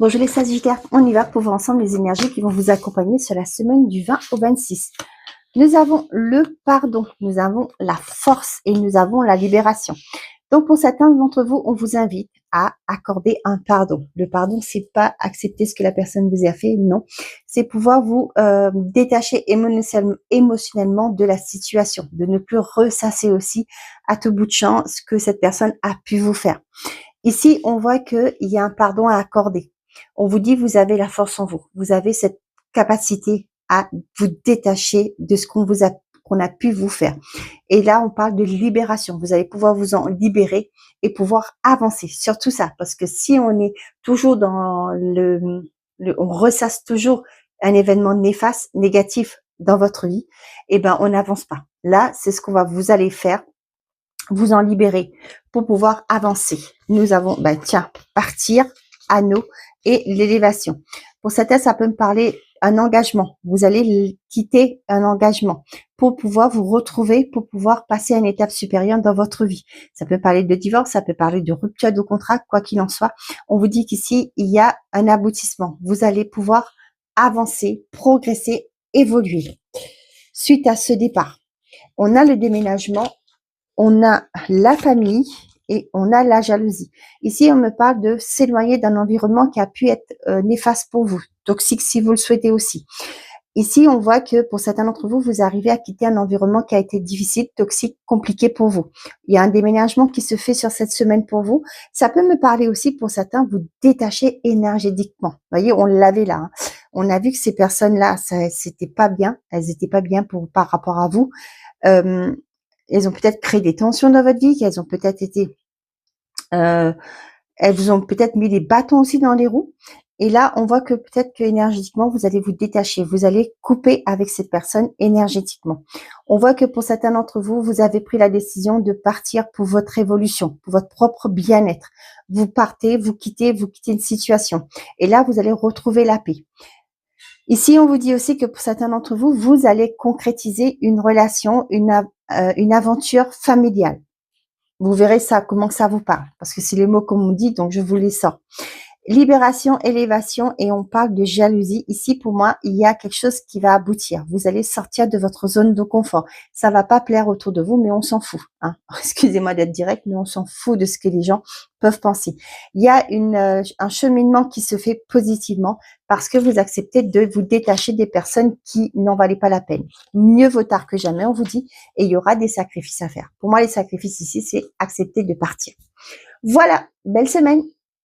Bonjour les Sagittaires, on y va pour voir ensemble les énergies qui vont vous accompagner sur la semaine du 20 au 26. Nous avons le pardon, nous avons la force et nous avons la libération. Donc pour certains d'entre vous, on vous invite à accorder un pardon. Le pardon, c'est pas accepter ce que la personne vous a fait, non. C'est pouvoir vous détacher émotionnellement de la situation, de ne plus ressasser aussi à tout bout de champ ce que cette personne a pu vous faire. Ici, on voit qu'il y a un pardon à accorder. On vous dit, vous avez la force en vous. Vous avez cette capacité à vous détacher de ce qu'on a pu vous faire. Et là, on parle de libération. Vous allez pouvoir vous en libérer et pouvoir avancer. Surtout ça, parce que si on est toujours dans on ressasse toujours un événement néfaste, négatif dans votre vie, eh ben, on n'avance pas. Là, c'est ce vous allez faire, vous en libérer pour pouvoir avancer. Nous avons, partir, anneau et l'élévation. Pour certains, ça peut me parler un engagement. Vous allez quitter un engagement pour pouvoir vous retrouver, pour pouvoir passer à une étape supérieure dans votre vie. Ça peut parler de divorce, ça peut parler de rupture de contrat, quoi qu'il en soit. On vous dit qu'ici, il y a un aboutissement. Vous allez pouvoir avancer, progresser, évoluer. Suite à ce départ, on a le déménagement, on a la famille et on a la jalousie. Ici, on me parle de s'éloigner d'un environnement qui a pu être néfaste pour vous, toxique si vous le souhaitez aussi. Ici, on voit que pour certains d'entre vous, vous arrivez à quitter un environnement qui a été difficile, toxique, compliqué pour vous. Il y a un déménagement qui se fait sur cette semaine pour vous. Ça peut me parler aussi pour certains, vous détacher énergétiquement. Vous voyez, on l'avait là. Hein. On a vu que ces personnes-là, c'était pas bien. Elles n'étaient pas bien par rapport à vous. Elles ont peut-être créé des tensions dans votre vie, qu'elles ont peut-être été, elles vous ont peut-être mis des bâtons aussi dans les roues. Et là, on voit que peut-être que énergétiquement, vous allez vous détacher, vous allez couper avec cette personne énergétiquement. On voit que pour certains d'entre vous, vous avez pris la décision de partir pour votre évolution, pour votre propre bien-être. Vous partez, vous quittez une situation. Et là, vous allez retrouver la paix. Ici, on vous dit aussi que pour certains d'entre vous, vous allez concrétiser une relation, une aventure familiale. Vous verrez ça, comment ça vous parle, parce que c'est les mots qu'on me dit, donc je vous les sors. Libération, élévation, et on parle de jalousie. Ici, pour moi, il y a quelque chose qui va aboutir. Vous allez sortir de votre zone de confort. Ça va pas plaire autour de vous, mais on s'en fout. Hein. Excusez-moi d'être direct, mais on s'en fout de ce que les gens peuvent penser. Il y a un cheminement qui se fait positivement parce que vous acceptez de vous détacher des personnes qui n'en valaient pas la peine. Mieux vaut tard que jamais, on vous dit, et il y aura des sacrifices à faire. Pour moi, les sacrifices ici, c'est accepter de partir. Voilà, belle semaine!